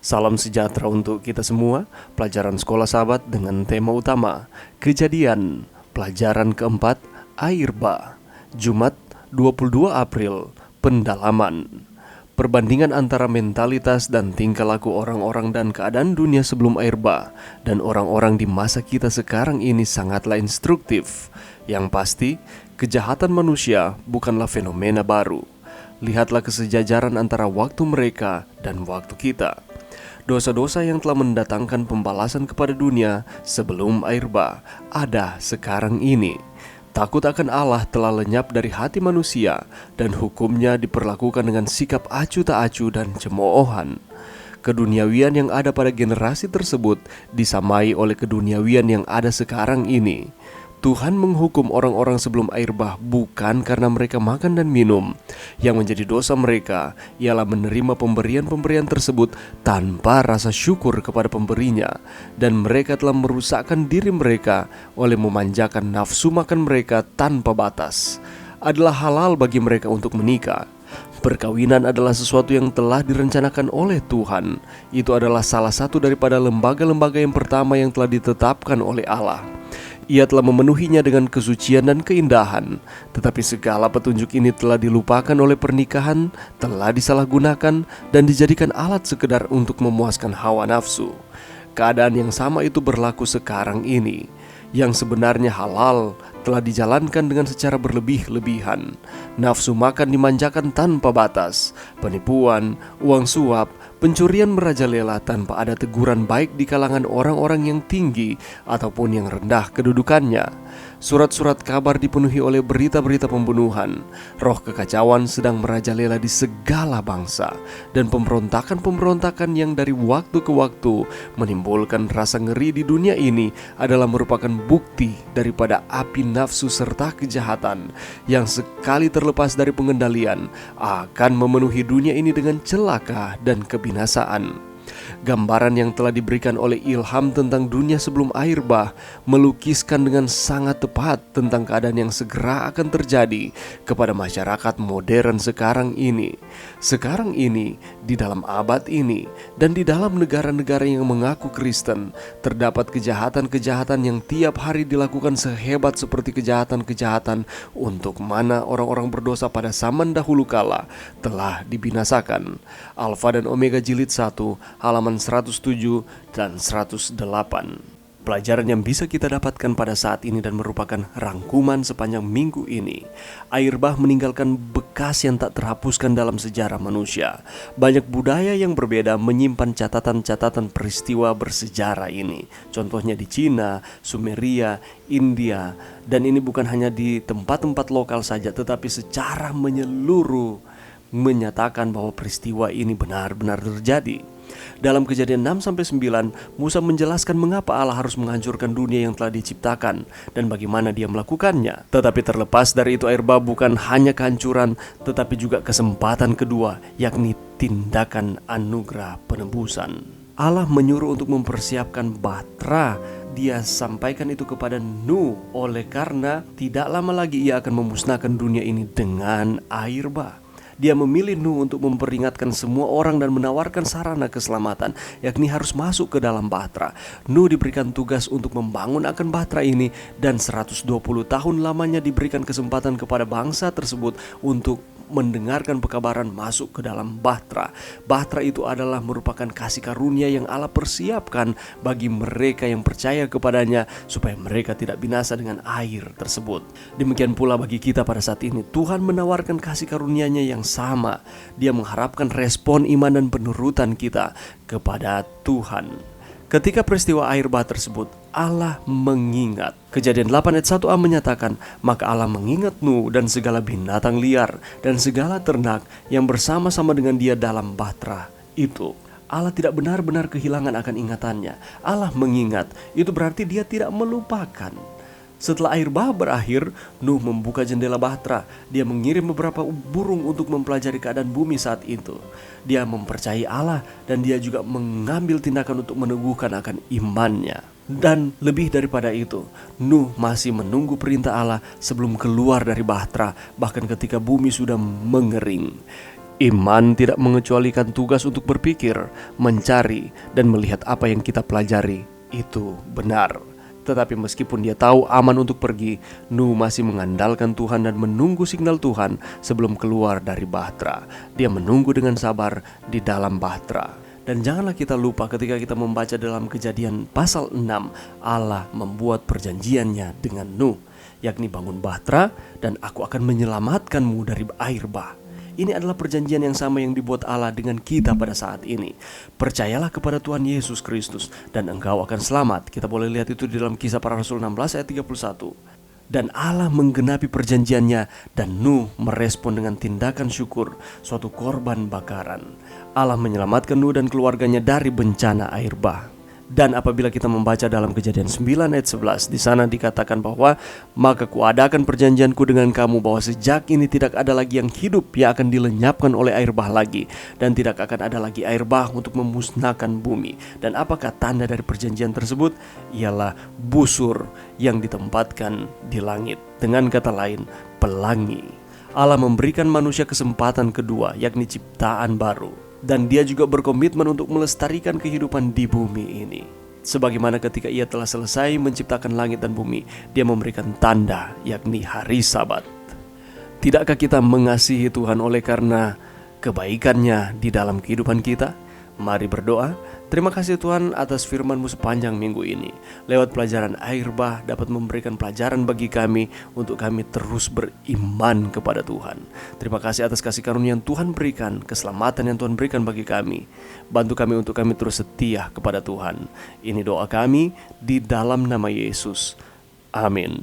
Salam sejahtera untuk kita semua. Pelajaran Sekolah Sahabat dengan tema utama Kejadian, pelajaran keempat, Air Bah. Jumat 22 April, pendalaman. Perbandingan antara mentalitas dan tingkah laku orang-orang dan keadaan dunia sebelum air bah dan orang-orang di masa kita sekarang ini sangatlah instruktif. Yang pasti, kejahatan manusia bukanlah fenomena baru. Lihatlah kesejajaran antara waktu mereka dan waktu kita. Dosa-dosa yang telah mendatangkan pembalasan kepada dunia sebelum air bah ada sekarang ini. Takut akan Allah telah lenyap dari hati manusia dan hukumnya diperlakukan dengan sikap acuh tak acuh dan cemoohan. Keduniawian yang ada pada generasi tersebut disamai oleh keduniawian yang ada sekarang ini. Tuhan menghukum orang-orang sebelum air bah bukan karena mereka makan dan minum. Yang menjadi dosa mereka ialah menerima pemberian-pemberian tersebut tanpa rasa syukur kepada pemberinya. Dan mereka telah merusakkan diri mereka oleh memanjakan nafsu makan mereka tanpa batas. Adalah halal bagi mereka untuk menikah. Perkawinan adalah sesuatu yang telah direncanakan oleh Tuhan. Itu adalah salah satu daripada lembaga-lembaga yang pertama yang telah ditetapkan oleh Allah. Ia telah memenuhinya dengan kesucian dan keindahan. Tetapi segala petunjuk ini telah dilupakan oleh pernikahan, telah disalahgunakan, dan dijadikan alat sekedar untuk memuaskan hawa nafsu. Keadaan yang sama itu berlaku sekarang ini. Yang sebenarnya halal telah dijalankan dengan secara berlebih-lebihan. Nafsu makan dimanjakan tanpa batas. Penipuan, uang suap, pencurian merajalela tanpa ada teguran baik di kalangan orang-orang yang tinggi ataupun yang rendah kedudukannya. Surat-surat kabar dipenuhi oleh berita-berita pembunuhan. Roh kekacauan sedang merajalela di segala bangsa. Dan pemberontakan-pemberontakan yang dari waktu ke waktu menimbulkan rasa ngeri di dunia ini adalah merupakan bukti daripada api nafsu serta kejahatan yang sekali terlepas dari pengendalian akan memenuhi dunia ini dengan celaka dan kebinasaan. Gambaran yang telah diberikan oleh Ilham tentang dunia sebelum air bah melukiskan dengan sangat tepat tentang keadaan yang segera akan terjadi kepada masyarakat modern sekarang ini. Sekarang ini, di dalam abad ini, dan di dalam negara-negara yang mengaku Kristen, terdapat kejahatan-kejahatan yang tiap hari dilakukan sehebat seperti kejahatan-kejahatan untuk mana orang-orang berdosa pada zaman dahulu kala telah dibinasakan. Alfa dan Omega Jilid 1, halaman 107 dan 108. Pelajaran yang bisa kita dapatkan pada saat ini dan merupakan rangkuman sepanjang minggu ini. Air bah meninggalkan bekas yang tak terhapuskan dalam sejarah manusia. Banyak budaya yang berbeda menyimpan catatan-catatan peristiwa bersejarah ini. Contohnya di Cina, Sumeria, India. Dan ini bukan hanya di tempat-tempat lokal saja, tetapi secara menyeluruh menyatakan bahwa peristiwa ini benar-benar terjadi. Dalam Kejadian 6-9, Musa menjelaskan mengapa Allah harus menghancurkan dunia yang telah diciptakan dan bagaimana dia melakukannya. Tetapi terlepas dari itu, air bah bukan hanya kehancuran, tetapi juga kesempatan kedua, yakni tindakan anugerah penebusan. Allah menyuruh untuk mempersiapkan bahtera. Dia sampaikan itu kepada Nuh oleh karena tidak lama lagi ia akan memusnahkan dunia ini dengan air bah. Dia memilih Nuh untuk memperingatkan semua orang dan menawarkan sarana keselamatan, yakni harus masuk ke dalam bahtera. Nuh diberikan tugas untuk membangun akan bahtera ini dan 120 tahun lamanya diberikan kesempatan kepada bangsa tersebut untuk mendengarkan pekabaran masuk ke dalam bahtera. Bahtera itu adalah merupakan kasih karunia yang Allah persiapkan bagi mereka yang percaya kepadanya supaya mereka tidak binasa dengan air tersebut. Demikian pula bagi kita pada saat ini, Tuhan menawarkan kasih karunia-Nya yang sama. Dia mengharapkan respon iman dan penurutan kita kepada Tuhan. Ketika peristiwa air bah tersebut, Allah mengingat. Kejadian 8 ayat 1a menyatakan, maka Allah mengingat Nuh dan segala binatang liar dan segala ternak yang bersama-sama dengan dia dalam bahtera itu. Allah tidak benar-benar kehilangan akan ingatannya. Allah mengingat, itu berarti dia tidak melupakan. Setelah air bah berakhir, Nuh membuka jendela bahtera. Dia mengirim beberapa burung untuk mempelajari keadaan bumi saat itu. Dia mempercayai Allah dan dia juga mengambil tindakan untuk meneguhkan akan imannya. Dan lebih daripada itu, Nuh masih menunggu perintah Allah sebelum keluar dari bahtera, bahkan ketika bumi sudah mengering. Iman tidak mengecualikan tugas untuk berpikir, mencari, dan melihat apa yang kita pelajari itu benar. Tetapi meskipun dia tahu aman untuk pergi, Nuh masih mengandalkan Tuhan dan menunggu signal Tuhan sebelum keluar dari bahtera. Dia menunggu dengan sabar di dalam bahtera. Dan janganlah kita lupa ketika kita membaca dalam Kejadian pasal 6, Allah membuat perjanjiannya dengan Nuh, yakni bangun bahtera dan aku akan menyelamatkanmu dari air bah. Ini adalah perjanjian yang sama yang dibuat Allah dengan kita pada saat ini. Percayalah kepada Tuhan Yesus Kristus dan engkau akan selamat. Kita boleh lihat itu di dalam Kisah Para Rasul 16 ayat 31. Dan Allah menggenapi perjanjiannya dan Nuh merespon dengan tindakan syukur, suatu korban bakaran. Allah menyelamatkan Nuh dan keluarganya dari bencana air bah. Dan apabila kita membaca dalam Kejadian 9 ayat 11, di sana dikatakan bahwa maka kuadakan perjanjianku dengan kamu bahwa sejak ini tidak ada lagi yang hidup yang akan dilenyapkan oleh air bah lagi, dan tidak akan ada lagi air bah untuk memusnahkan bumi. Dan apakah tanda dari perjanjian tersebut? Ialah busur yang ditempatkan di langit. Dengan kata lain, pelangi. Allah memberikan manusia kesempatan kedua, yakni ciptaan baru. Dan dia juga berkomitmen untuk melestarikan kehidupan di bumi ini. Sebagaimana ketika ia telah selesai menciptakan langit dan bumi, dia memberikan tanda, yakni hari Sabat. Tidakkah kita mengasihi Tuhan oleh karena kebaikannya di dalam kehidupan kita? Mari berdoa. Terima kasih Tuhan atas firman-Mu sepanjang minggu ini. Lewat pelajaran air bah dapat memberikan pelajaran bagi kami untuk kami terus beriman kepada Tuhan. Terima kasih atas kasih karunia yang Tuhan berikan, keselamatan yang Tuhan berikan bagi kami. Bantu kami untuk kami terus setia kepada Tuhan. Ini doa kami di dalam nama Yesus. Amin.